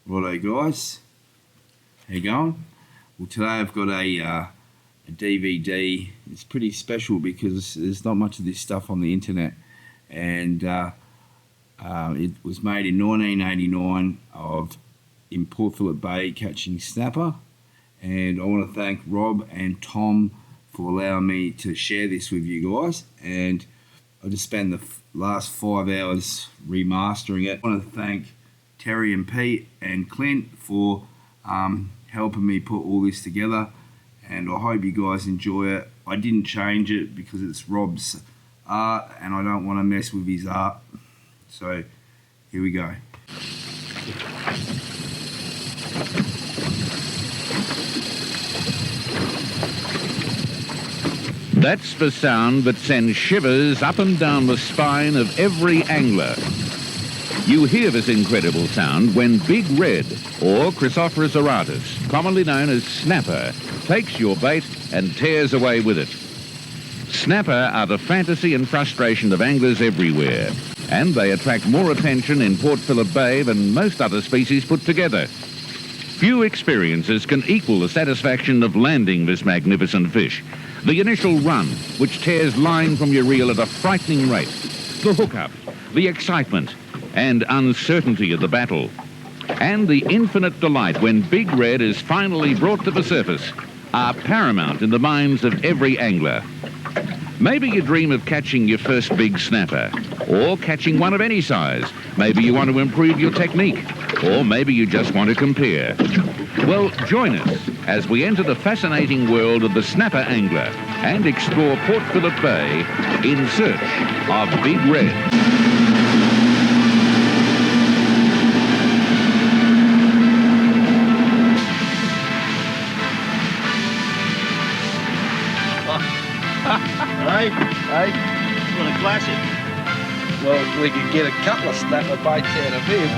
Righto guys, how you going? Well, today I've got a DVD. It's pretty special because there's not much of this stuff on the internet, and it was made in 1989 in Port Phillip Bay catching snapper, and I want to thank Rob and Tom for allowing me to share this with you guys. And I just spent the last 5 hours remastering it. I want to thank Terry and Pete and Clint for helping me put all this together, and I hope you guys enjoy it. I didn't change it because it's Rob's art and I don't want to mess with his art. So here we go. That's the sound that sends shivers up and down the spine of every angler. You hear this incredible sound when Big Red, or Chrysophorus auratus, commonly known as snapper, takes your bait and tears away with it. Snapper are the fantasy and frustration of anglers everywhere, and they attract more attention in Port Phillip Bay than most other species put together. Few experiences can equal the satisfaction of landing this magnificent fish. The initial run, which tears line from your reel at a frightening rate, the hookup, the excitement, and uncertainty of the battle, and the infinite delight when Big Red is finally brought to the surface are paramount in the minds of every angler. Maybe you dream of catching your first big snapper, or catching one of any size. Maybe you want to improve your technique, or maybe you just want to compare. Well, join us as we enter the fascinating world of the snapper angler and explore Port Phillip Bay in search of Big Red. Hey, What a classic. well, we could get a couple of snapper baits out of him.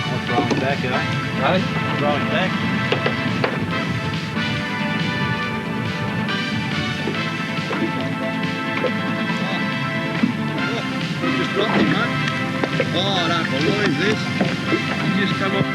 I'll throw him back, Hey? I'll throw him back. Just dropped him, mate. Oh, I don't believe this. He just come up.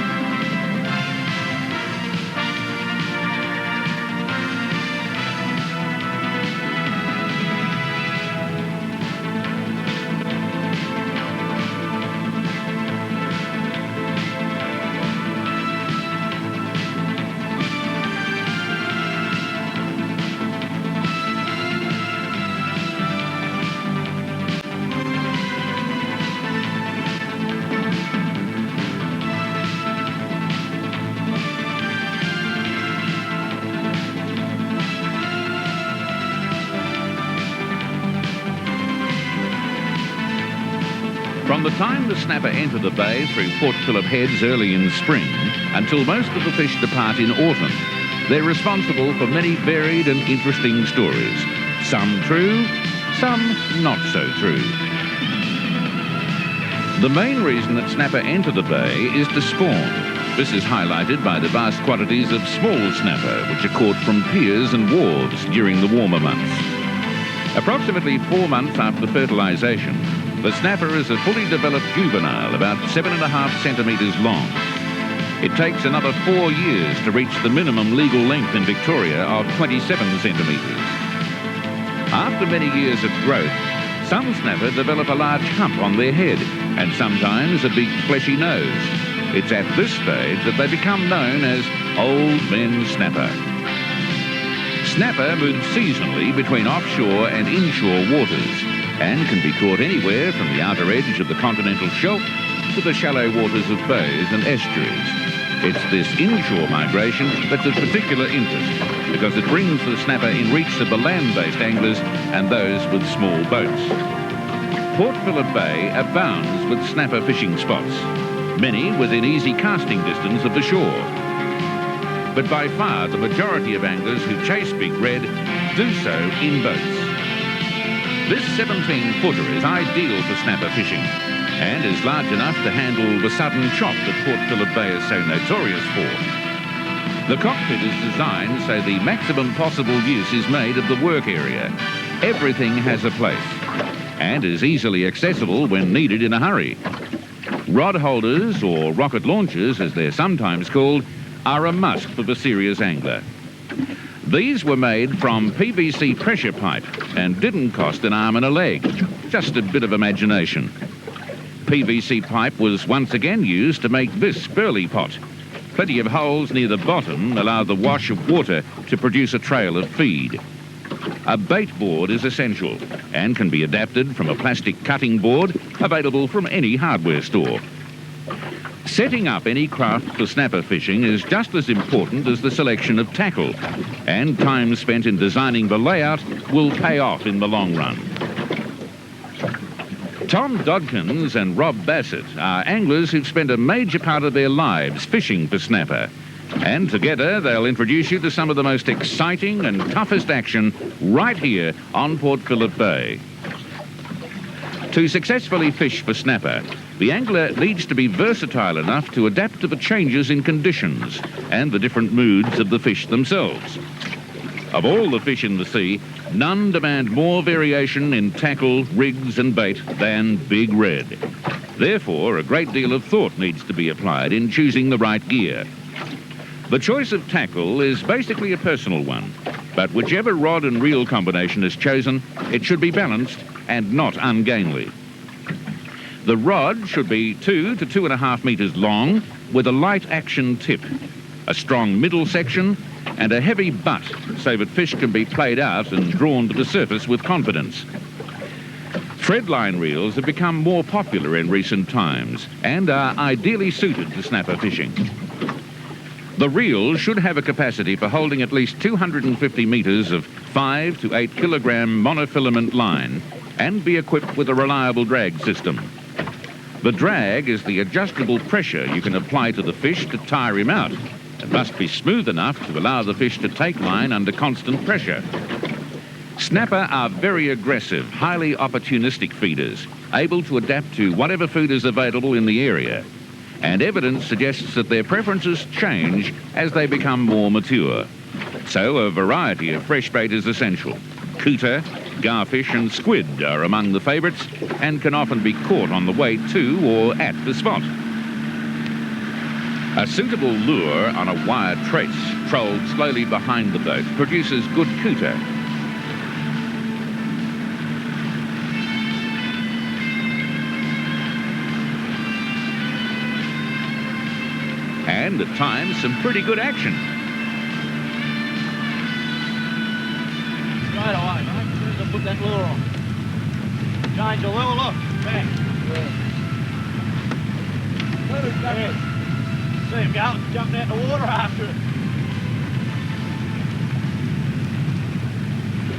From the time the snapper enter the bay through Port Phillip Heads early in spring until most of the fish depart in autumn, they're responsible for many varied and interesting stories. Some true, some not so true. The main reason that snapper enter the bay is to spawn. This is highlighted by the vast quantities of small snapper which are caught from piers and wharves during the warmer months. Approximately 4 months after fertilisation, the snapper is a fully developed juvenile, about 7.5 centimetres long. It takes another 4 years to reach the minimum legal length in Victoria of 27 centimetres. After many years of growth, some snapper develop a large hump on their head and sometimes a big fleshy nose. It's at this stage that they become known as old men snapper. Snapper moves seasonally between offshore and inshore waters and can be caught anywhere from the outer edge of the continental shelf to the shallow waters of bays and estuaries. It's this inshore migration that's of particular interest because it brings the snapper in reach of the land-based anglers and those with small boats. Port Phillip Bay abounds with snapper fishing spots, many within easy casting distance of the shore. But by far the majority of anglers who chase Big Red do so in boats. This 17-footer is ideal for snapper fishing and is large enough to handle the sudden chop that Port Phillip Bay is so notorious for. The cockpit is designed so the maximum possible use is made of the work area. Everything has a place and is easily accessible when needed in a hurry. Rod holders, or rocket launchers as they're sometimes called, are a must for the serious angler. These were made from PVC pressure pipe and didn't cost an arm and a leg, just a bit of imagination. PVC pipe was once again used to make this Burley pot. Plenty of holes near the bottom allow the wash of water to produce a trail of feed. A bait board is essential and can be adapted from a plastic cutting board available from any hardware store. Setting up any craft for snapper fishing is just as important as the selection of tackle, and time spent in designing the layout will pay off in the long run. Tom Dodkins and Rob Bassett are anglers who've spent a major part of their lives fishing for snapper. And together they'll introduce you to some of the most exciting and toughest action right here on Port Phillip Bay. To successfully fish for snapper, the angler needs to be versatile enough to adapt to the changes in conditions and the different moods of the fish themselves. Of all the fish in the sea, none demand more variation in tackle, rigs and bait than Big Red. Therefore, a great deal of thought needs to be applied in choosing the right gear. The choice of tackle is basically a personal one, but whichever rod and reel combination is chosen, it should be balanced and not ungainly. The rod should be 2 to 2.5 metres long with a light action tip, a strong middle section and a heavy butt so that fish can be played out and drawn to the surface with confidence. Threadline reels have become more popular in recent times and are ideally suited to snapper fishing. The reel should have a capacity for holding at least 250 metres of 5 to 8 kilogram monofilament line and be equipped with a reliable drag system. The drag is the adjustable pressure you can apply to the fish to tire him out. It must be smooth enough to allow the fish to take line under constant pressure. Snapper are very aggressive, highly opportunistic feeders, able to adapt to whatever food is available in the area. And evidence suggests that their preferences change as they become more mature. So a variety of fresh bait is essential. Cooter, garfish and squid are among the favourites and can often be caught on the way to or at the spot. A suitable lure on a wire trace trolled slowly behind the boat produces good cooter. And at times some pretty good action. Straight away, mate. As soon as I put that lure on. Change the lure, look. Bang. Yeah. See him go, jumping out the water after it.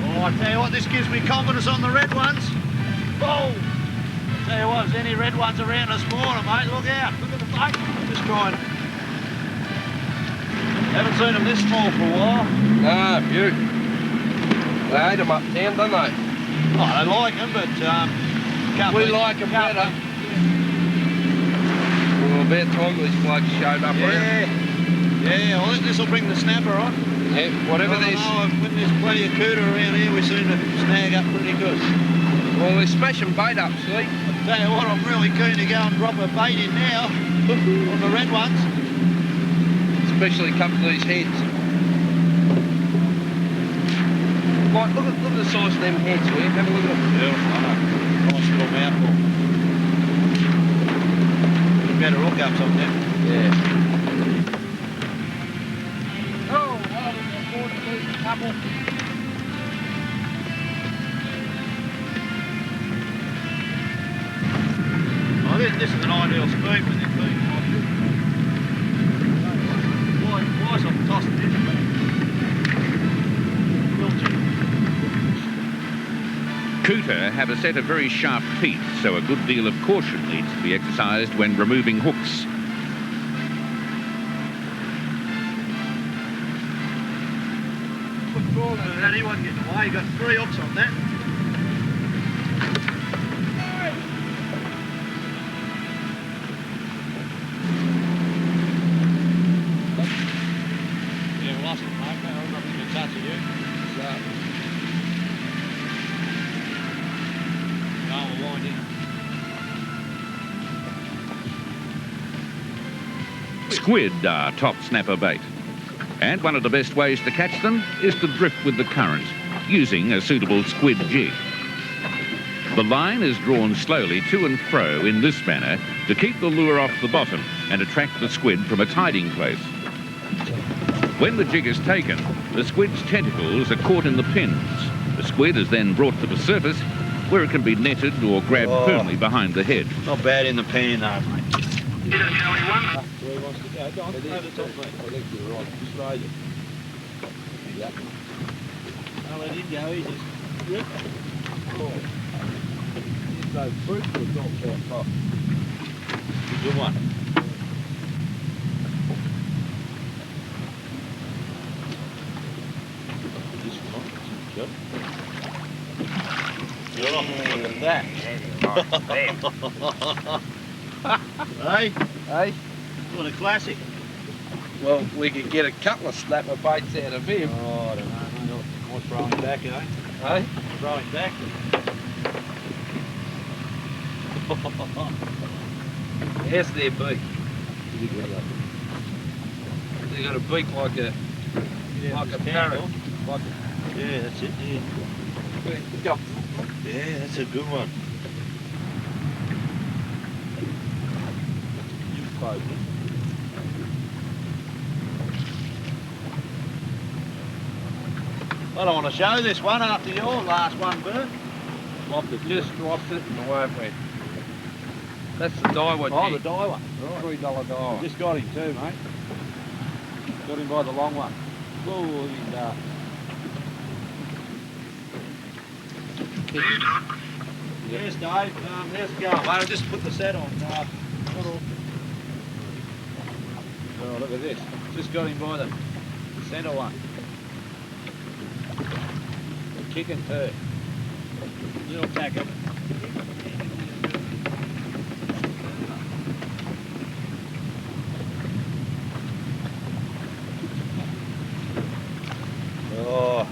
Oh, I tell you what, this gives me confidence on the red ones. Oh! I tell you what, if there's any red ones around this morning, mate, look out. Look at the bait. Just trying. Haven't seen them this small for a while. Ah, beaut. They ate them up down, don't they? Oh, they like them, but can't We beat- like them can't better. beat- Well, about time these blokes showed up around. Yeah, I think this will bring the snapper on. Yeah, whatever I don't this. know, when there's plenty of cooter around here, we seem to snag up pretty good. Well, they're smashing bait up, see? I'll tell you what, I'm really keen to go and drop a bait in now on the red ones. Especially a couple of these heads. Mike, look at the size of them heads, will you? Have a look at them. Beautiful, I know. Nice little mouthful. Better hookups on them. Yeah. Oh, well, we've got a couple. I think this is an ideal speed for them being popular. Why I'm tossing this back? Cooter have a set of very sharp teeth, so a good deal of caution needs to be exercised when removing hooks. That he wasn't getting away, he got 3 hooks on that. Yeah, we lost it, mate. I'm not in touch with you. So. No, we'll wind in. Squid are top snapper bait. And one of the best ways to catch them is to drift with the current, using a suitable squid jig. The line is drawn slowly to and fro in this manner to keep the lure off the bottom and attract the squid from its hiding place. When the jig is taken, the squid's tentacles are caught in the pins. The squid is then brought to the surface where it can be netted or grabbed firmly behind the head. Not bad in the pan though, mate. You don't know anyone? Where he wants to go. Go on, over the top, mate. I think you're right. Australia. Yeah. I'll let him go, he just... Yep. Oh. So fruit was not quite top. Good one. This one, good. You're not look at that. Hey? Hey? What a classic. Well, we could get a couple of snapper baits out of him. Oh, I don't know, mate. I'll throw him back, eh? Hey? Throw him back. How's their beak? They got a beak like a parrot. Like Yeah, that's it, yeah. Go. Yeah, that's a good one. You've probed it. I don't want to show this one after your last one, Bert. Just dropped it and away it went. That's the Daiwa Oh, jig. the die one. $3 Daiwa. Just got him too, mate. Got him by the long one. Whoa, he's Yes, Dave. How's it going, mate? I just put the set on. Oh, look at this. Just got him by the centre one. Kicking too. Little tackle. Oh.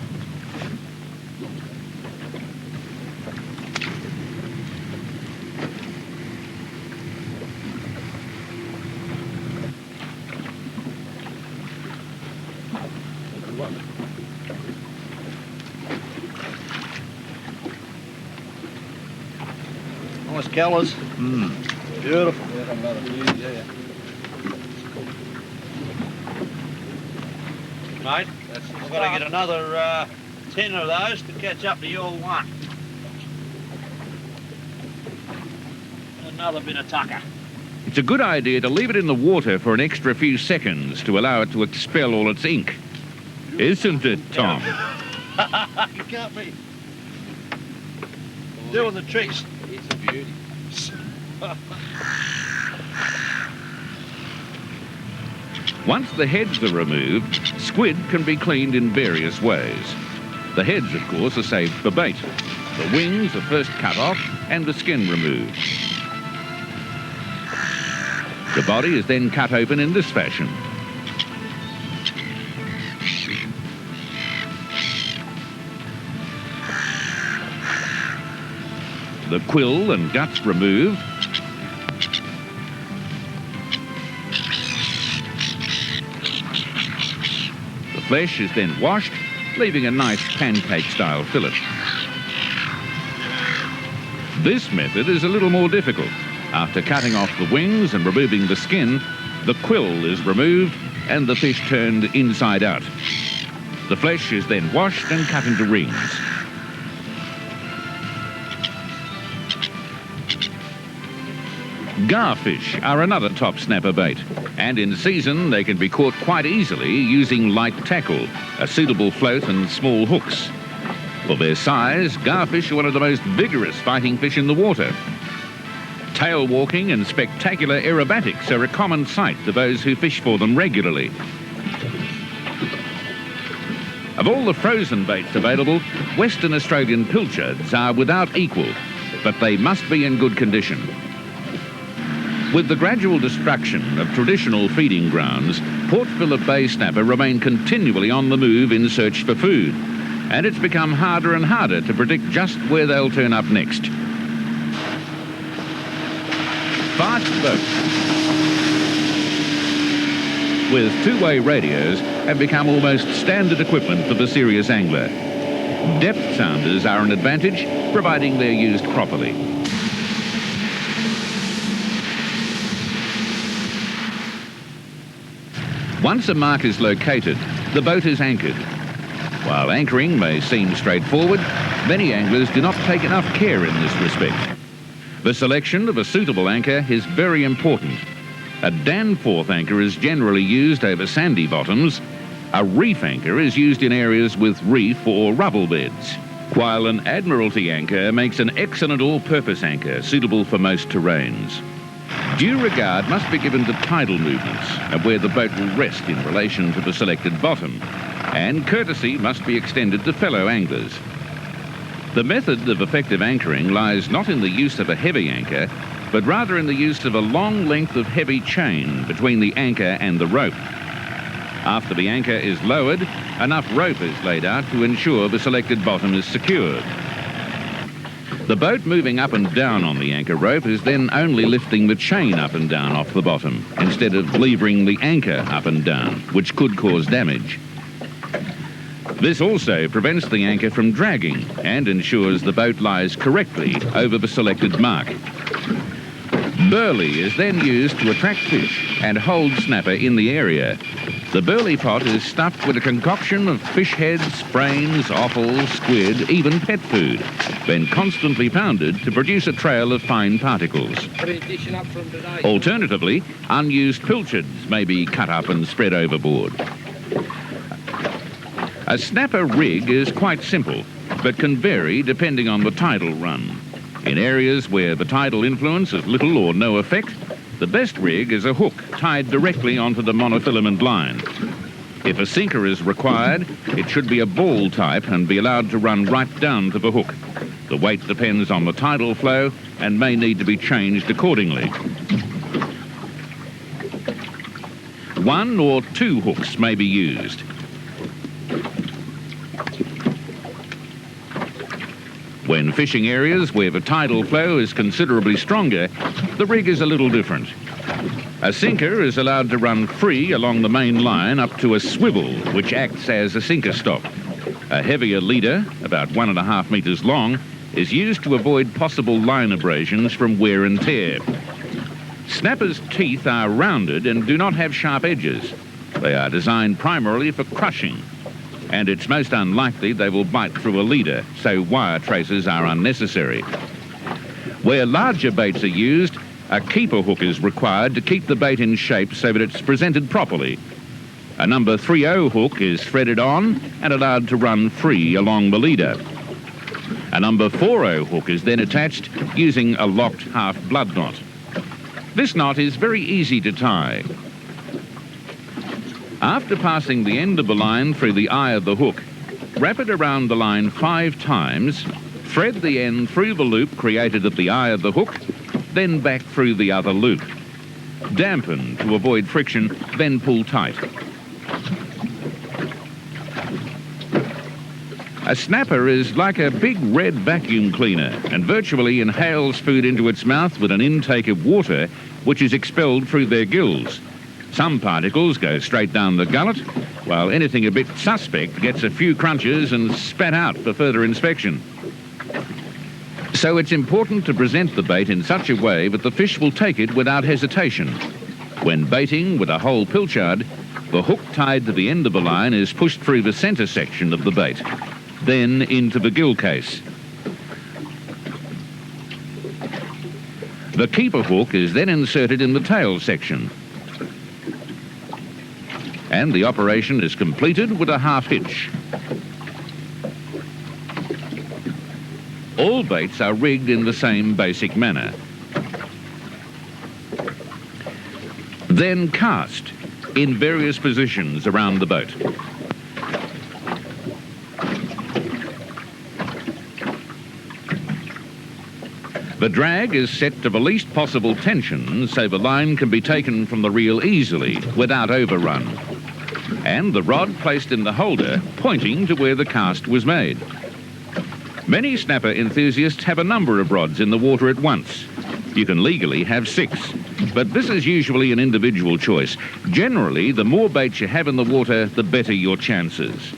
Nice colours. Beautiful. Yeah. Mate, I've got to get another 10 of those to catch up to your one. Another bit of tucker. It's a good idea to leave it in the water for an extra few seconds to allow it to expel all its ink. Isn't it, Tom? You can't be doing the tricks. It's a beauty. Once the heads are removed, squid can be cleaned in various ways. The heads, of course, are saved for bait. The wings are first cut off and the skin removed. The body is then cut open in this fashion. The quill and guts removed. The flesh is then washed, leaving a nice pancake-style fillet. This method is a little more difficult. After cutting off the wings and removing the skin, the quill is removed and the fish turned inside out. The flesh is then washed and cut into rings. Garfish are another top snapper bait, and in season they can be caught quite easily using light tackle, a suitable float and small hooks. For their size, garfish are one of the most vigorous fighting fish in the water. Tail walking and spectacular aerobatics are a common sight to those who fish for them regularly. Of all the frozen baits available, Western Australian pilchards are without equal, but they must be in good condition. With the gradual destruction of traditional feeding grounds, Port Phillip Bay snapper remain continually on the move in search for food, and it's become harder and harder to predict just where they'll turn up next. Fast boats with two-way radios have become almost standard equipment for the serious angler. Depth sounders are an advantage, providing they're used properly. Once a mark is located, the boat is anchored. While anchoring may seem straightforward, many anglers do not take enough care in this respect. The selection of a suitable anchor is very important. A Danforth anchor is generally used over sandy bottoms. A reef anchor is used in areas with reef or rubble beds, while an Admiralty anchor makes an excellent all-purpose anchor suitable for most terrains. Due regard must be given to tidal movements and where the boat will rest in relation to the selected bottom, and courtesy must be extended to fellow anglers. The method of effective anchoring lies not in the use of a heavy anchor, but rather in the use of a long length of heavy chain between the anchor and the rope. After the anchor is lowered, enough rope is laid out to ensure the selected bottom is secured. The boat moving up and down on the anchor rope is then only lifting the chain up and down off the bottom, instead of levering the anchor up and down, which could cause damage. This also prevents the anchor from dragging and ensures the boat lies correctly over the selected mark. Burley is then used to attract fish and hold snapper in the area. The burley pot is stuffed with a concoction of fish heads, brains, offal, squid, even pet food, then constantly pounded to produce a trail of fine particles. Alternatively, unused pilchards may be cut up and spread overboard. A snapper rig is quite simple, but can vary depending on the tidal run. In areas where the tidal influence has little or no effect, the best rig is a hook tied directly onto the monofilament line. If a sinker is required, it should be a ball type and be allowed to run right down to the hook. The weight depends on the tidal flow and may need to be changed accordingly. One or two hooks may be used. When fishing areas where the tidal flow is considerably stronger, the rig is a little different. A sinker is allowed to run free along the main line up to a swivel, which acts as a sinker stop. A heavier leader, about 1.5 meters long, is used to avoid possible line abrasions from wear and tear. Snappers' teeth are rounded and do not have sharp edges. They are designed primarily for crushing, and it's most unlikely they will bite through a leader, so wire traces are unnecessary. Where larger baits are used, a keeper hook is required to keep the bait in shape so that it's presented properly. A number 3/0 hook is threaded on and allowed to run free along the leader. A number 4/0 hook is then attached using a locked half blood knot. This knot is very easy to tie. After passing the end of the line through the eye of the hook, wrap it around the line 5 times, thread the end through the loop created at the eye of the hook, then back through the other loop. Dampen to avoid friction, then pull tight. A snapper is like a big red vacuum cleaner and virtually inhales food into its mouth with an intake of water which is expelled through their gills. Some particles go straight down the gullet, while anything a bit suspect gets a few crunches and spat out for further inspection. So it's important to present the bait in such a way that the fish will take it without hesitation. When baiting with a whole pilchard, the hook tied to the end of the line is pushed through the centre section of the bait, then into the gill case. The keeper hook is then inserted in the tail section, and the operation is completed with a half hitch. All baits are rigged in the same basic manner. Then cast in various positions around the boat. The drag is set to the least possible tension so the line can be taken from the reel easily without overrun. And the rod placed in the holder pointing to where the cast was made. Many snapper enthusiasts have a number of rods in the water at once. You can legally have 6, but this is usually an individual choice. Generally, the more bait you have in the water, the better your chances.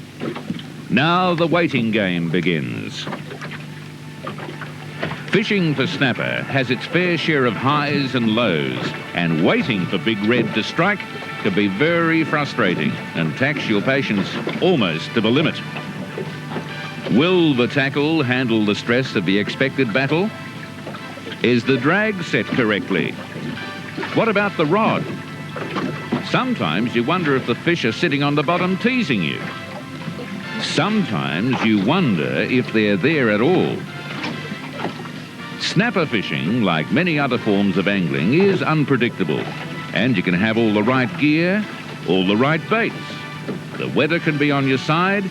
Now the waiting game begins. Fishing for snapper has its fair share of highs and lows, and waiting for big red to strike can be very frustrating and tax your patience almost to the limit. Will the tackle handle the stress of the expected battle? Is the drag set correctly? What about the rod? Sometimes you wonder if the fish are sitting on the bottom teasing you. Sometimes you wonder if they're there at all. Snapper fishing, like many other forms of angling, is unpredictable, and you can have all the right gear, all the right baits. The weather can be on your side,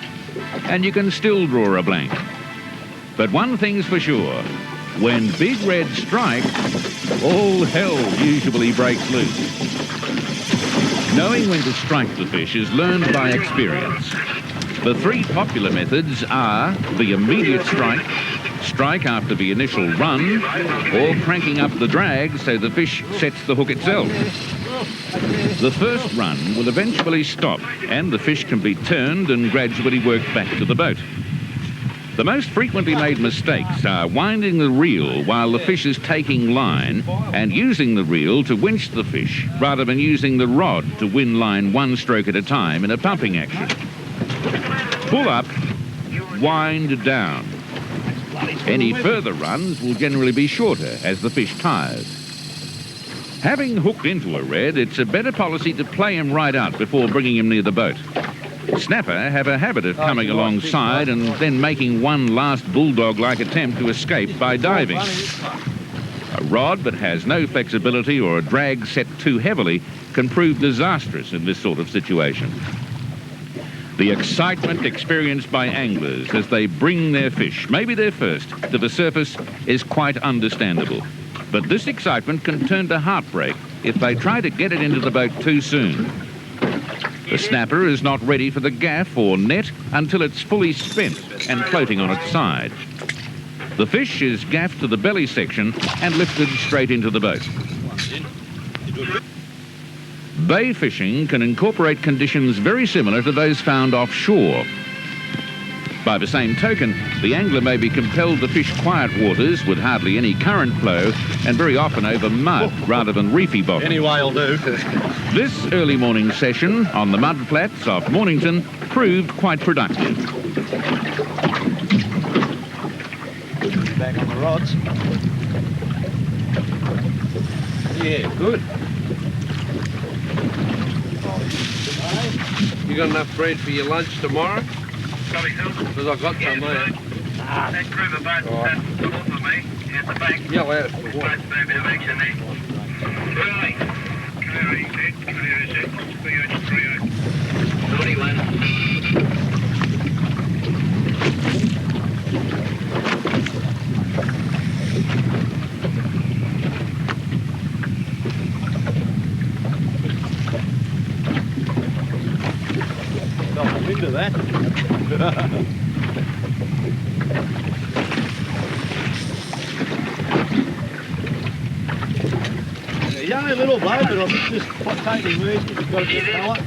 and you can still draw a blank. But one thing's for sure, when big red strike, all hell usually breaks loose. Knowing when to strike the fish is learned by experience. The 3 popular methods are the immediate strike, strike after the initial run, or cranking up the drag so the fish sets the hook itself. The first run will eventually stop and the fish can be turned and gradually worked back to the boat. The most frequently made mistakes are winding the reel while the fish is taking line and using the reel to winch the fish rather than using the rod to win line 1 stroke at a time in a pumping action. Pull up, wind down. Any further runs will generally be shorter as the fish tires. Having hooked into a red, it's a better policy to play him right out before bringing him near the boat. Snapper have a habit of coming alongside and then making one last bulldog-like attempt to escape by diving. A rod that has no flexibility or a drag set too heavily can prove disastrous in this sort of situation. The excitement experienced by anglers as they bring their fish, maybe their first, to the surface is quite understandable. But this excitement can turn to heartbreak if they try to get it into the boat too soon. The snapper is not ready for the gaff or net until it's fully spent and floating on its side. The fish is gaffed to the belly section and lifted straight into the boat. Bay fishing can incorporate conditions very similar to those found offshore. By the same token, the angler may be compelled to fish quiet waters with hardly any current flow and very often over mud rather than reefy bottom. Any way will do. This early morning session on the mud flats off Mornington proved quite productive. Back on the rods. Yeah, good. You got enough bread for your lunch tomorrow? Because I've got some there. That group of boats that's off of me, at the back. Yell out if you want. Boats moving in action there. Burley. Clear set. Clear set. 38. 41. Into that. He's only a little bloke, but I think just taking words because he's got a bit of colour.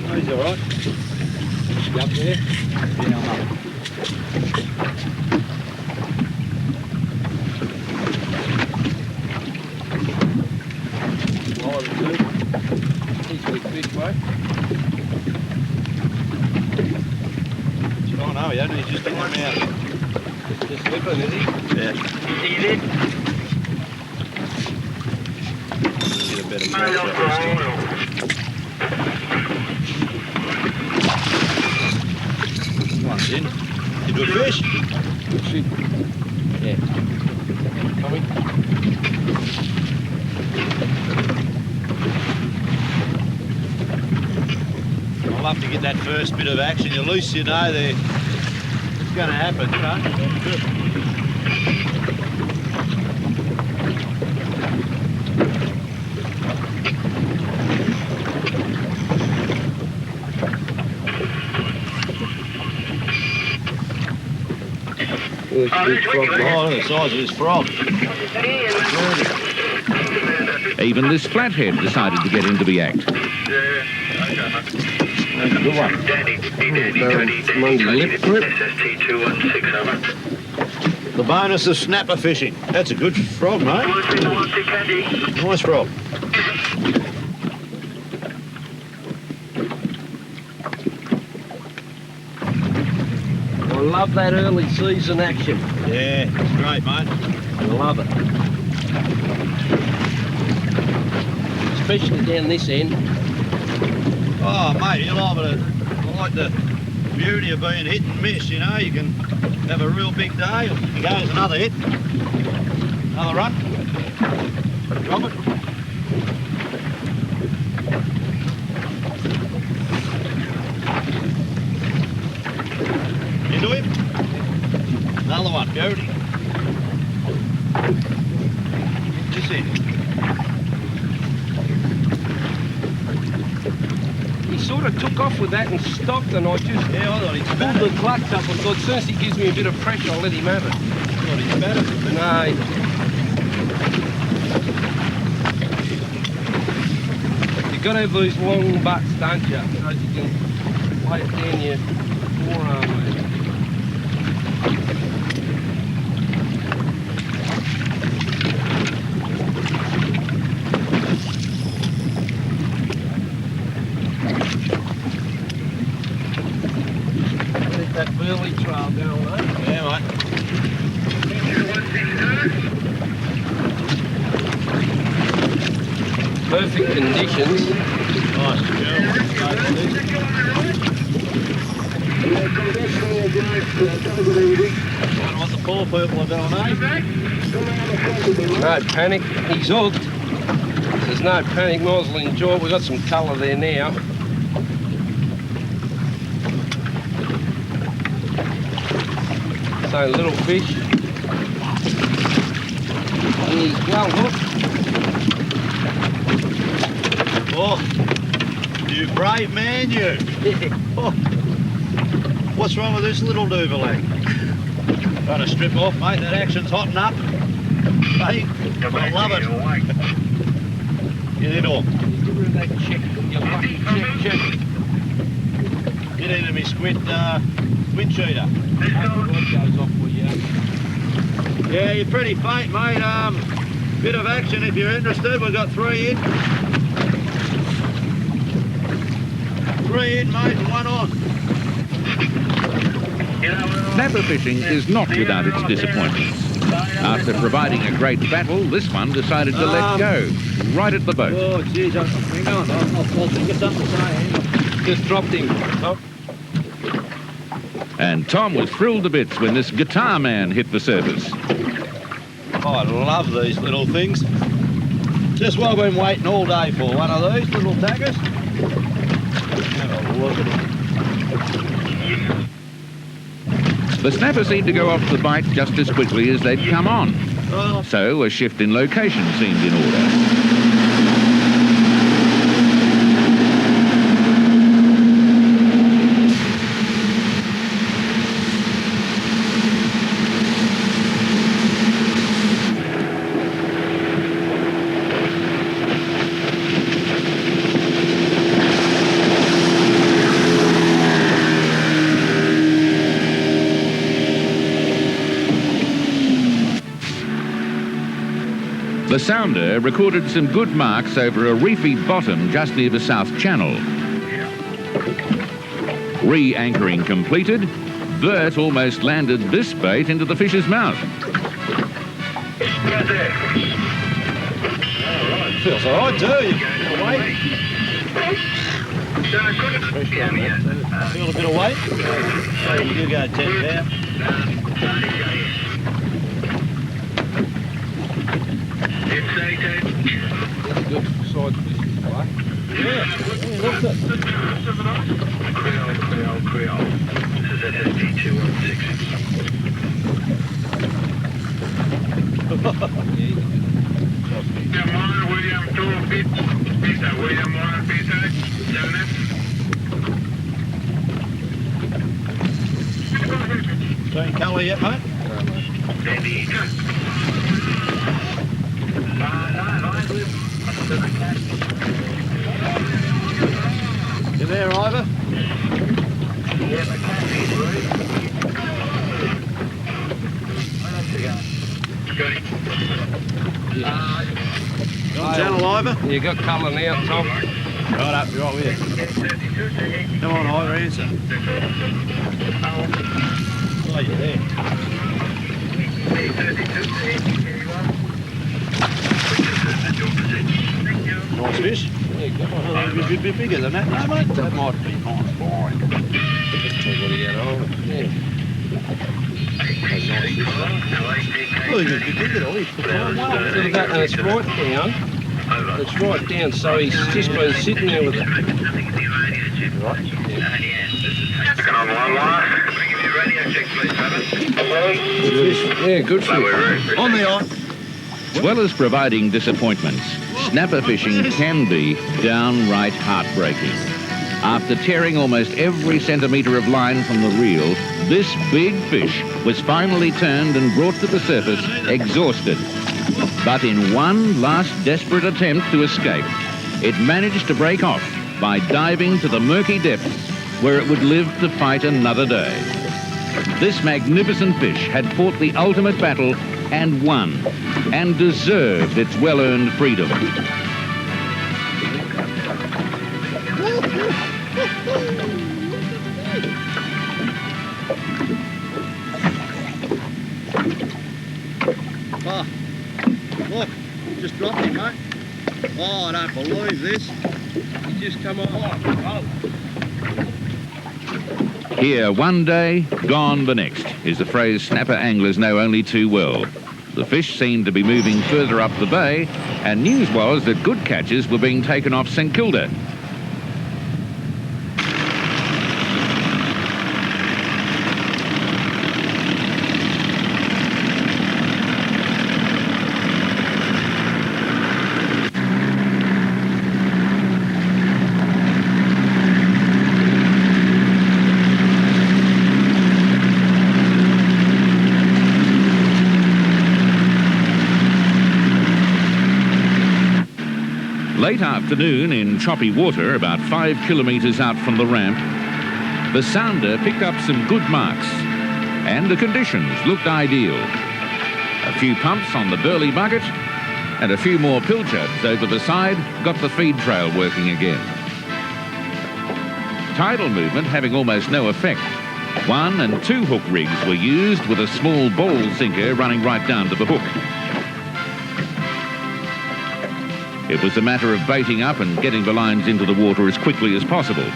Oh, he's alright. Is he up there? Yeah, I'm up. Oh no, he hasn't, he's just getting them out. Just slipping, is he? Yeah. He's in. Get a better shot. One's in. You do a fish? Yeah. Coming. I'll have to get that first bit of action. You're loose, you know, there. it's going to happen, you know. Good. Big frog. Oh, look at the size of this frog. Even this flathead decided to get into the act. Good one. Monday lip grip. The bonus of snapper fishing. That's a good frog, mate. Nice frog. I love that early season action. Yeah, it's great, mate. I love it. Especially down this end. Oh, mate, you love it. I like the beauty of being hit and miss, you know. You can have a real big day. Here goes another hit. Another run. Drop it. Into him. Another one, beauty. This end. He sort of took off with that and stopped, and I just Yeah, I thought he'd pulled spat the it. clutch up and thought, as soon as he gives me a bit of pressure, I'll let him have it. I thought he'd spat it. No. You've got to have these long butts, don't you? So you can lay it down your forearm. Mate. Let that Burley trail go, mate. Yeah, mate. Perfect conditions. Nice girl. Wonder what the poor people are doing, eh? No panic, he's hooked. There's no panic, might as well enjoy it. We've got some colour there now. So little fish. He's well hooked. Oh, you brave man, you. Oh. What's wrong with this little Duvalang? Trying to strip off, mate. That action's hotting up. Mate, I love it. Get into him. Get rid of that check. You lucky check. Get into me squid cheater. What goes off for you? Yeah, you're pretty faint, mate. Bit of action if you're interested. We've got 3 in. 3 in, mate, and 1 on. Snapper fishing is not without its disappointments. After providing a great battle, this one decided to let go, right at the boat. Oh, jeez, hang on. I'll think of something to say. Just dropped him. Oh. And Tom was thrilled to bits when this guitar man hit the surface. Oh, I love these little things. Just what I've been waiting all day for, one of these little daggers. Have a look at it. The snapper seemed to go off the bite just as quickly as they'd come on. Oh, So a shift in location seemed in order. The sounder recorded some good marks over a reefy bottom just near the South Channel. Re-anchoring completed, Bert almost landed this bait into the fish's mouth. feels all right too. You feel a bit of weight. So you do go 10 now. That's a good side fish this way. Yeah, that's it. Creole. William 2 Peter, William 1 Peter, 7F. Seen colour yet, mate? You there, Ivor? You on channel, Ivor? You got colour now, Tom? Right up, you're right with you. Come on, Ivor, answer. Oh, you're there. Nice fish. Yeah, go on. A bit bigger than that, no, mate? That might be nice, boring. What do you get on? Yeah. Oh, he's a bit bigger, though. He's put on one. Look at that, and it's right down. It's right down, so he's just been sitting there with it. Right. Second on line, radio check, please, Good fish. Yeah, good fish. On the eye. As well as providing disappointments, snapper fishing can be downright heartbreaking. After tearing almost every centimetre of line from the reel, this big fish was finally turned and brought to the surface exhausted. But in one last desperate attempt to escape, it managed to break off by diving to the murky depths where it would live to fight another day. This magnificent fish had fought the ultimate battle and won, and deserved its well-earned freedom. Oh, look, just dropped him, mate. Oh, I don't believe this. He just come on. Here one day, gone the next, is the phrase snapper anglers know only too well. The fish seemed to be moving further up the bay, and news was that good catches were being taken off St Kilda. Late afternoon in choppy water, about 5 kilometres out from the ramp, the sounder picked up some good marks, and the conditions looked ideal. A few pumps on the Burley bucket, and a few more pilchards over the side got the feed trail working again. Tidal movement having almost no effect, 1 and 2 hook rigs were used with a small ball sinker running right down to the hook. It was a matter of baiting up and getting the lines into the water as quickly as possible.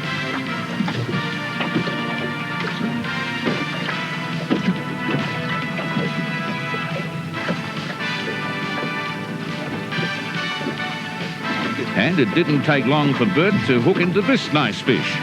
And it didn't take long for Bert to hook into this nice fish.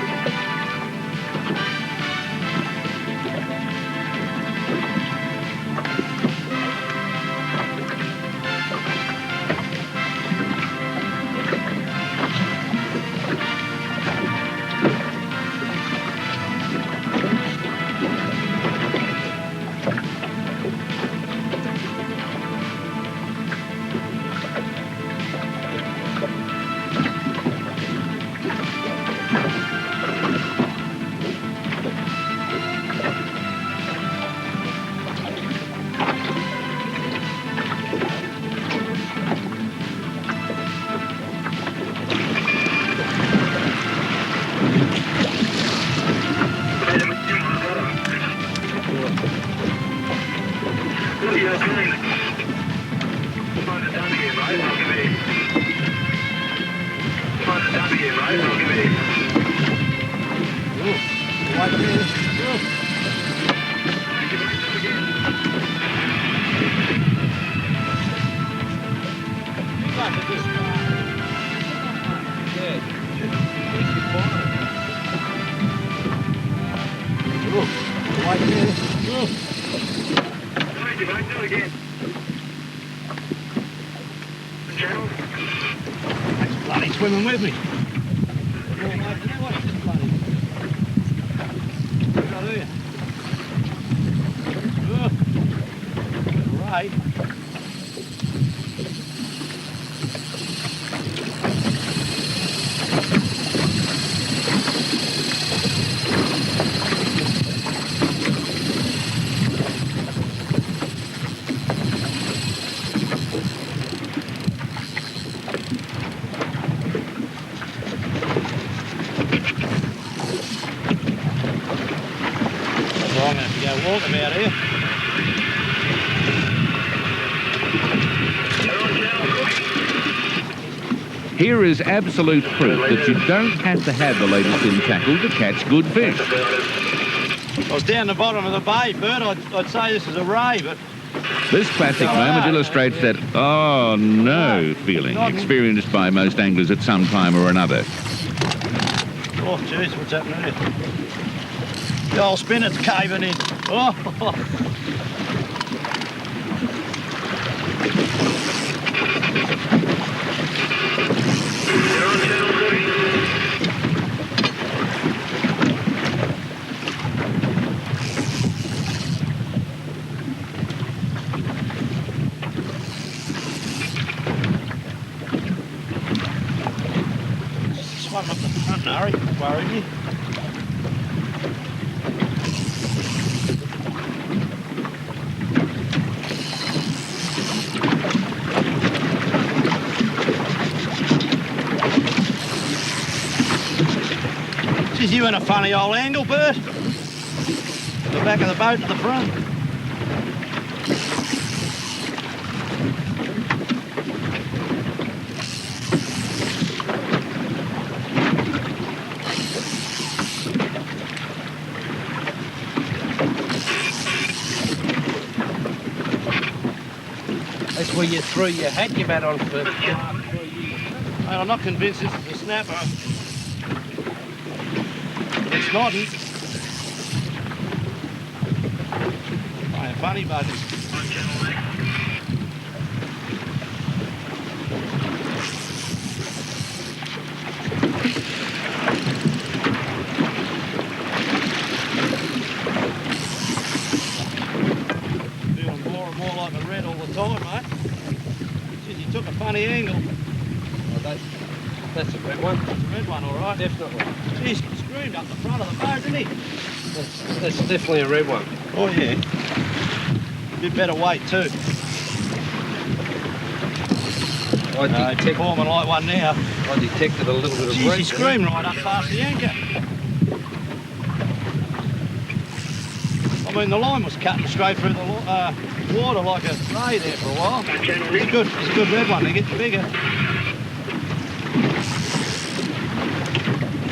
Yeah. you, mate. Do it again. The channel. It's bloody swimming with me. Oh, mate, you know what? It's bloody. Right here. Right. I'm going to have to go walk about here. Here is absolute proof that you don't have to have the latest in tackle to catch good fish. I was down the bottom of the bay, Bert. I'd say this is a ray, but This classic moment illustrates that oh no feeling experienced by most anglers at some time or another. oh jeez, what's happening here? The old spinner's caving in. Oh. You're on channel 3. Swung up the front, Harry. Worried you? Geez, you in a funny old angle, Bert. The back of the boat to the front. That's where you threw your hat you bat on first. Mate, I'm not convinced this is a snapper. It's not. Playing funny buggers. On channel 8. Feeling more and more like a red all the time, mate. Geez, he took a funny angle. Oh, that's a red one. Red one, all right. Definitely. Geez, he screamed up the front of the boat, didn't he? That's definitely a red one. Oh, yeah. Bit better weight, too. I detect, Performing like one now. I detected a little bit of Geez, red. he screamed right up past the anchor. I mean, the line was cutting straight through the water like a ray there for a while. On channel It's 8. good. It's a good red one. They're getting bigger.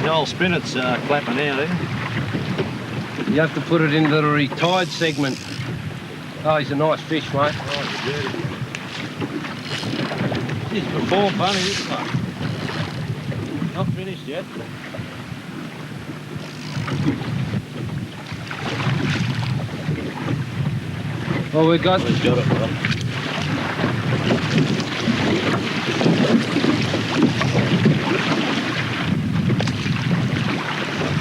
The old spinner's clapping out there. You have to put it into the retired segment. Oh, he's a nice fish, mate. He's performed funny, this one. Not finished yet. Well, we got He's got it, bro.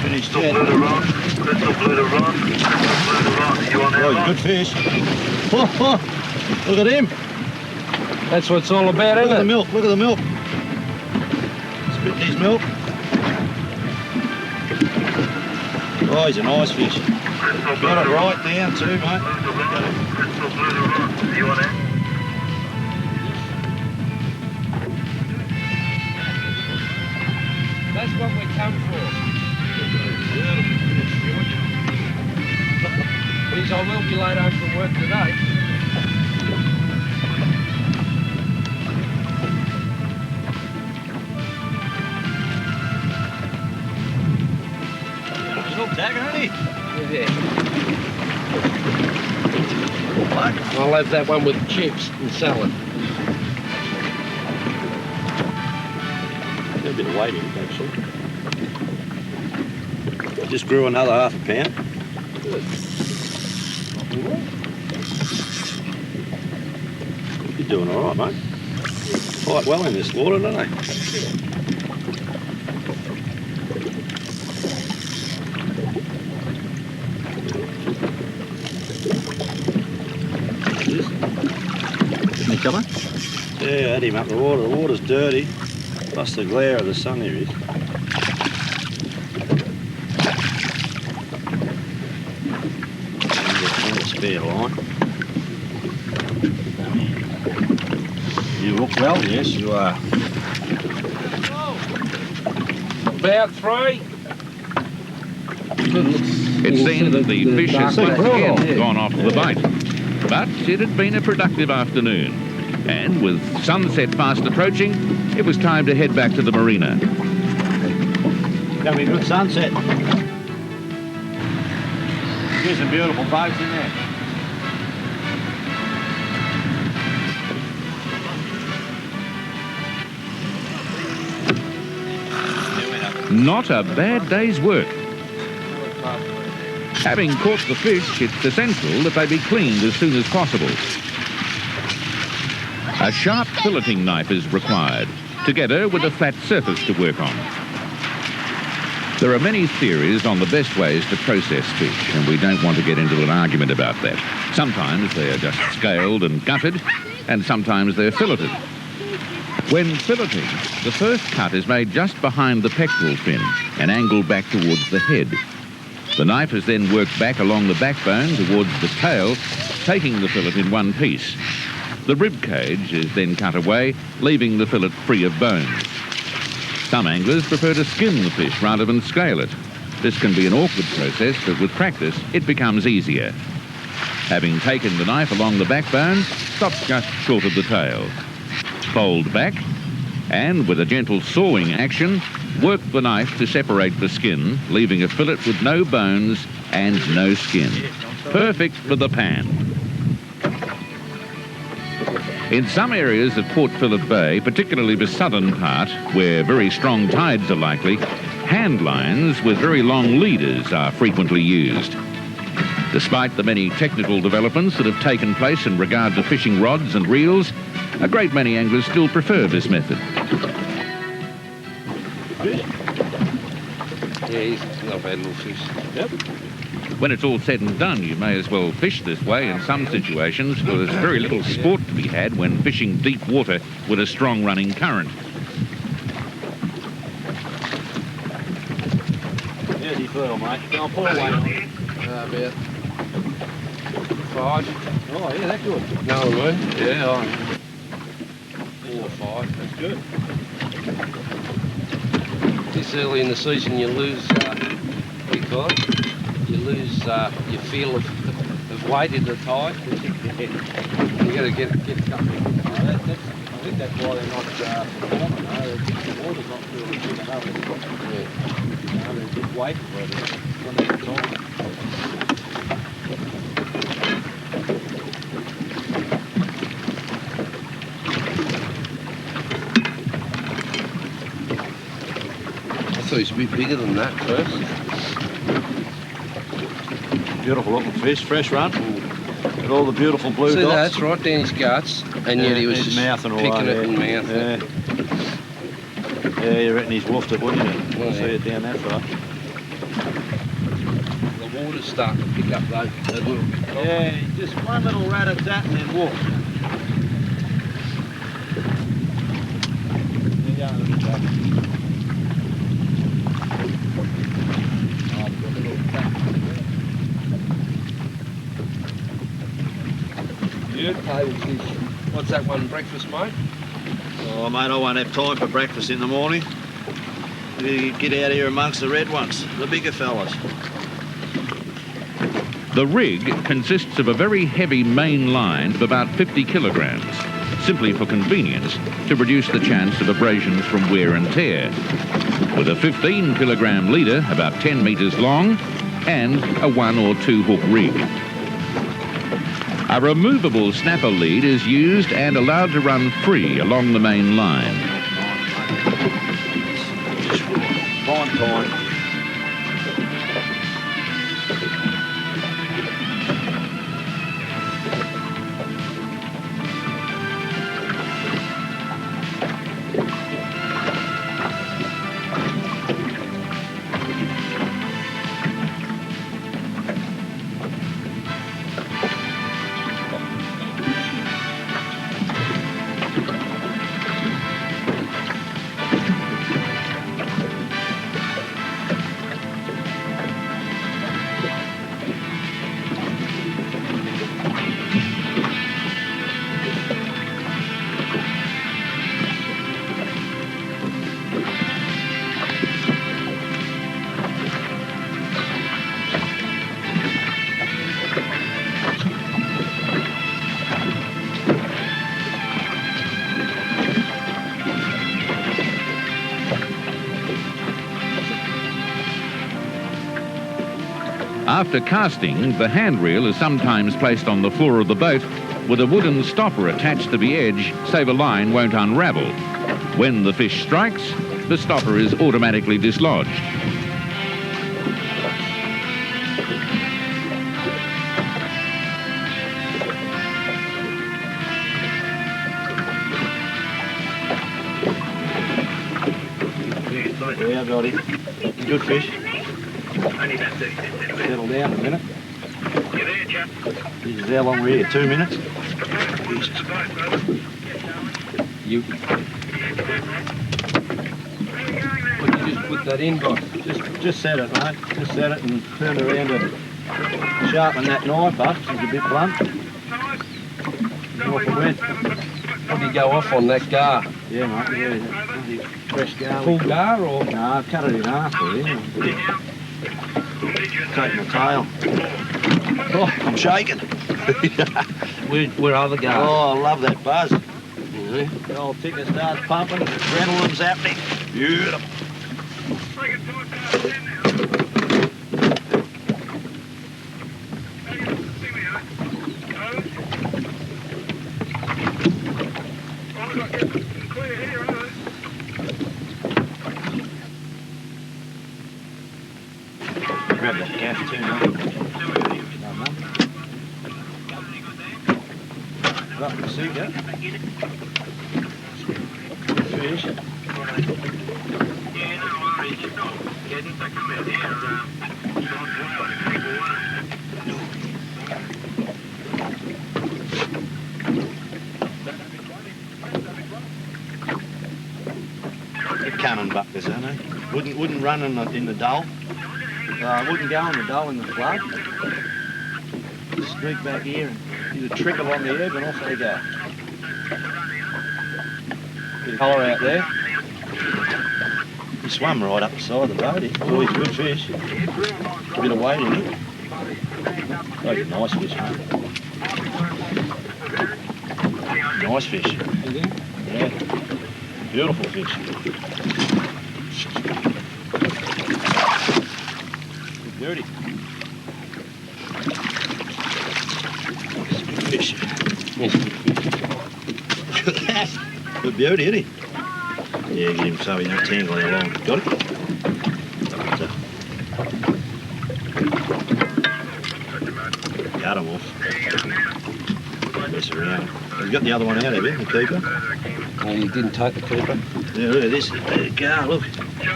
Finished Crystal yet. blue to run. Crystal blue to run. Crystal blue to run. You on Oh, that good fish. Oh, oh, look at him. That's what it's all about, Look at the isn't it? milk. Look at the milk. Spitting his milk. Oh, he's a nice fish. Crystal blue Got it to run. right down too, mate. Blue to run. Crystal blue to run. You on that? That's what we come for. Please, I will be late home from work today. He's hooked dagger, isn't he? Yeah. I'll have that one with chips and salad. Got a bit of weight in it, actually. Just grew another half a pound. You're doing all right, mate. Quite well in this water, don't they? Any colour? Yeah, had him up the water. The water's dirty, plus the glare of the sun here is. And a spare line. You look well, yes, you are. About 3. It seemed that the fish had once again gone off the bite. But it had been a productive afternoon. And with sunset fast approaching, it was time to head back to the marina. Gonna be a good sunset. There's some beautiful boats in there. Not a bad day's work. Having caught the fish, it's essential that they be cleaned as soon as possible. A sharp filleting knife is required, together with a flat surface to work on. There are many theories on the best ways to process fish, and we don't want to get into an argument about that. Sometimes they are just scaled and gutted, and sometimes they're filleted. When filleting, the first cut is made just behind the pectoral fin and angled back towards the head. The knife is then worked back along the backbone towards the tail, taking the fillet in one piece. The rib cage is then cut away, leaving the fillet free of bones. Some anglers prefer to skin the fish rather than scale it. This can be an awkward process, but with practice, it becomes easier. Having taken the knife along the backbone, stop just short of the tail. Fold back, and with a gentle sawing action, work the knife to separate the skin, leaving a fillet with no bones and no skin. Perfect for the pan. In some areas of Port Phillip Bay, particularly the southern part, where very strong tides are likely, hand lines with very long leaders are frequently used. Despite the many technical developments that have taken place in regard to fishing rods and reels, a great many anglers still prefer this method. Yeah, he's not a bad little fish. Yep. When it's all said and done, you may as well fish this way in some situations, for there's very little sport to be had when fishing deep water with a strong running current. There's your furl, mate. Go on, pull away. About 5. Oh, yeah, that's good. No, I mean? Yeah, 4 or 5. That's good. This early in the season, you lose, you lose your feel of weight in the tide. You got to get it up. I think that's why they're not performing. The water's not really good enough. Yeah. They're just waiting for it when they get on. I thought he was a bit bigger than that first. Beautiful looking fish, fresh run. With all the beautiful blue See, dots. that's right down his guts, and yet he was he's just mouthing picking away, it and mouthing it. Yeah, you reckon he's woofed it, wouldn't you? Well, See it down that far. The water's starting to pick up though, a little bit. Yeah, just one little rat-a-tat and then woof. What's that one, breakfast, mate? Oh, mate, I won't have time for breakfast in the morning. You get out here amongst the red ones, the bigger fellas. The rig consists of a very heavy main line of about 50 kilograms, simply for convenience, to reduce the chance of abrasions from wear and tear. With a 15 kilogram leader, about 10 metres long, and a 1 or 2 hook rig. A removable snapper lead is used and allowed to run free along the main line. Fine time. After casting, the handrail is sometimes placed on the floor of the boat with a wooden stopper attached to the edge so the line won't unravel. When the fish strikes, the stopper is automatically dislodged. Yeah, got it. Good fish. Settle down a minute. This is how long we're here, 2 minutes. You just put that in, boss. Just set it, mate. Just set it and turn it around to sharpen that knife up. It's a bit blunt. Knife and wet. What do you go off on that gar? Yeah, mate. Yeah, that's fresh gar. Full gar or? No, cut it in half there. Yeah. Take my tail. Oh, I'm shaking. Where are the gars? Oh, I love that buzz. The old ticker starts pumping, adrenaline's happening. Beautiful. Grab that gaff too, mate. Right, the seeker. Fish. The cannon buckers, aren't they? Wouldn't run in the dull. Wouldn't go in the dull in the flood. Just streak back here and do the trickle on the herb and off they go. Bit of colour out there. He swam right up the side of the boat. Oh, he's a good fish. A bit of weight in it. Oh, he's a nice fish, mate. Nice fish. Yeah. Beautiful fish. Good dirty. Good fish. Yes. Look at that. Good beauty, isn't he? Yeah, get him so he's not tangling along. Got it? So. Cut him off. Mess around. He's got the other one out of it, the keeper. Oh, you didn't take the keeper? Yeah, look at this. The gar, look.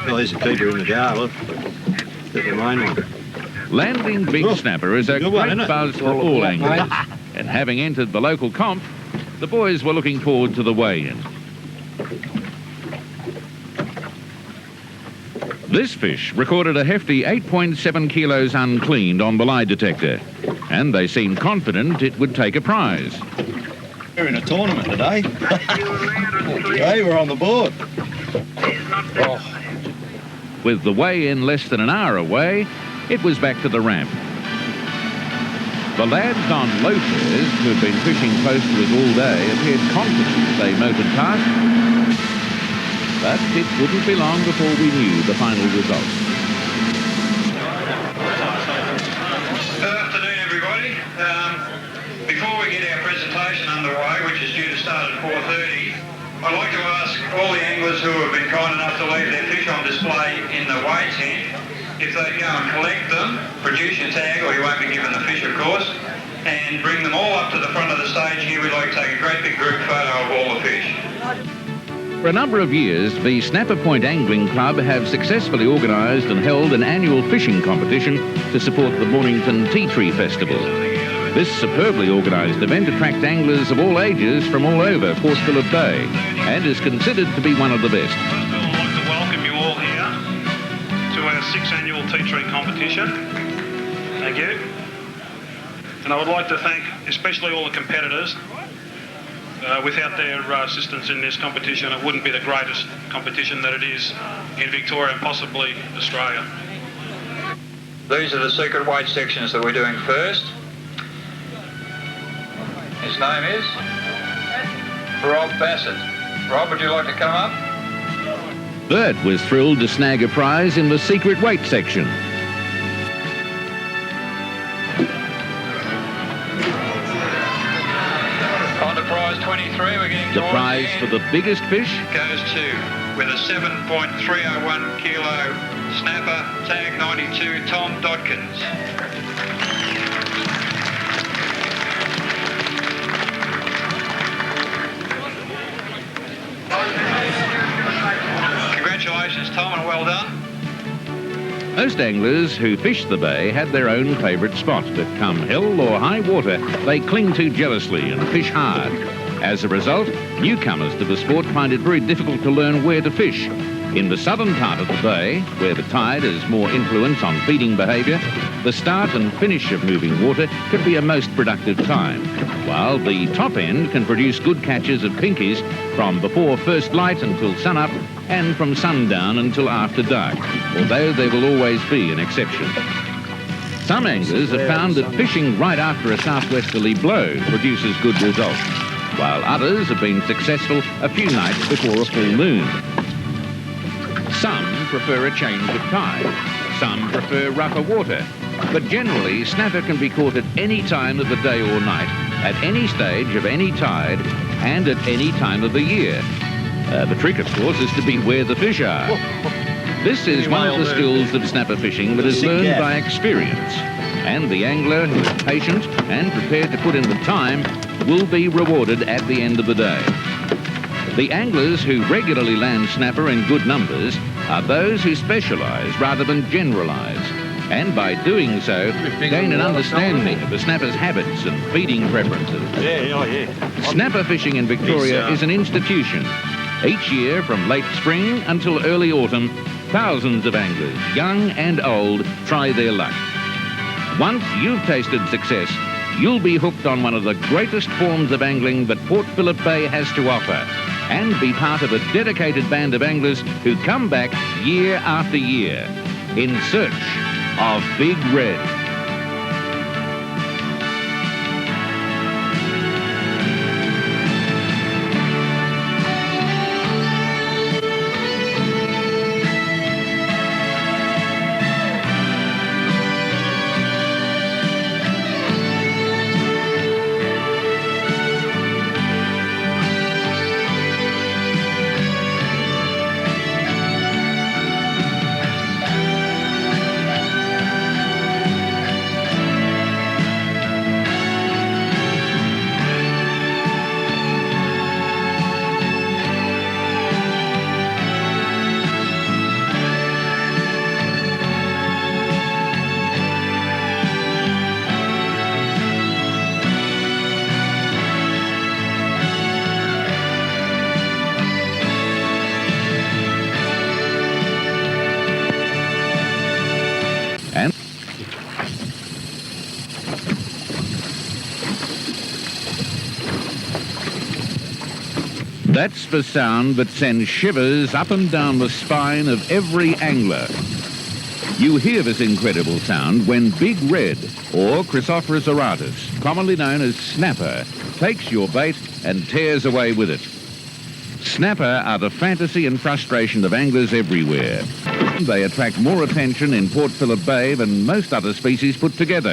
Oh, there's a keeper in the gar, look. Look at the main one. Landing big snapper is a good one, great isn't it? buzz for all anglers. And having entered the local comp, the boys were looking forward to the weigh-in. This fish recorded a hefty 8.7 kilos uncleaned on the lie detector, and they seemed confident it would take a prize. We're in a tournament today. Hey, we're on the board. Oh, With the weigh-in less than an hour away, it was back to the ramp. The lads on loafers, who'd been fishing close to us all day, appeared confident as they motored past. But it wouldn't be long before we knew the final results. Good afternoon, everybody. Before we get our presentation underway, which is due to start at 4:30, I'd like to ask all the anglers who have been kind enough to leave their fish on display in the weigh tent, if they go and collect them, produce your tag, or you won't be given the fish, of course, and bring them all up to the front of the stage here. We'd like to take a great big group photo of all the fish. For a number of years, the Snapper Point Angling Club have successfully organised and held an annual fishing competition to support the Mornington Tea Tree Festival. This superbly organised event attracts anglers of all ages from all over Port Phillip Bay and is considered to be one of the best. First of all, I'd like to welcome you all here to our 6th annual tea tree competition. Thank you. And I would like to thank especially all the competitors. Without their assistance in this competition, it wouldn't be the greatest competition that it is in Victoria and possibly Australia. These are the secret weight sections that we're doing first. His name is Rob Bassett. Rob, would you like to come up? Bert was thrilled to snag a prize in the secret weight section. 23, we're getting The towards prize end. for the biggest fish? Goes to, with a 7.301 kilo snapper, tag 92, Tom Dodkins. Congratulations, Tom, and well done. Most anglers who fish the bay have their own favourite spot, but come hell or high water, they cling to jealously and fish hard. As a result, newcomers to the sport find it very difficult to learn where to fish. In the southern part of the bay, where the tide has more influence on feeding behaviour, the start and finish of moving water can be a most productive time, while the top end can produce good catches of pinkies from before first light until sunup and from sundown until after dark, although there will always be an exception. Some anglers have found that fishing right after a southwesterly blow produces good results, while others have been successful a few nights before a full moon. Some prefer a change of tide, some prefer rougher water, but generally snapper can be caught at any time of the day or night, at any stage of any tide, and at any time of the year. The trick, of course, is to be where the fish are. This is one of the skills of snapper fishing that is learned by experience, and the angler who is patient and prepared to put in the time will be rewarded at the end of the day. The anglers who regularly land snapper in good numbers are those who specialise rather than generalise, and by doing so gain an understanding of the snapper's habits and feeding preferences. Snapper fishing in Victoria is an institution. Each year, from late spring until early autumn, thousands of anglers, young and old, try their luck. Once you've tasted success, you'll be hooked on one of the greatest forms of angling that Port Phillip Bay has to offer, and be part of a dedicated band of anglers who come back year after year in search of Big Red. That's the sound that sends shivers up and down the spine of every angler. You hear this incredible sound when Big Red, or Chrysophorus auratus, commonly known as snapper, takes your bait and tears away with it. Snapper are the fantasy and frustration of anglers everywhere. They attract more attention in Port Phillip Bay than most other species put together.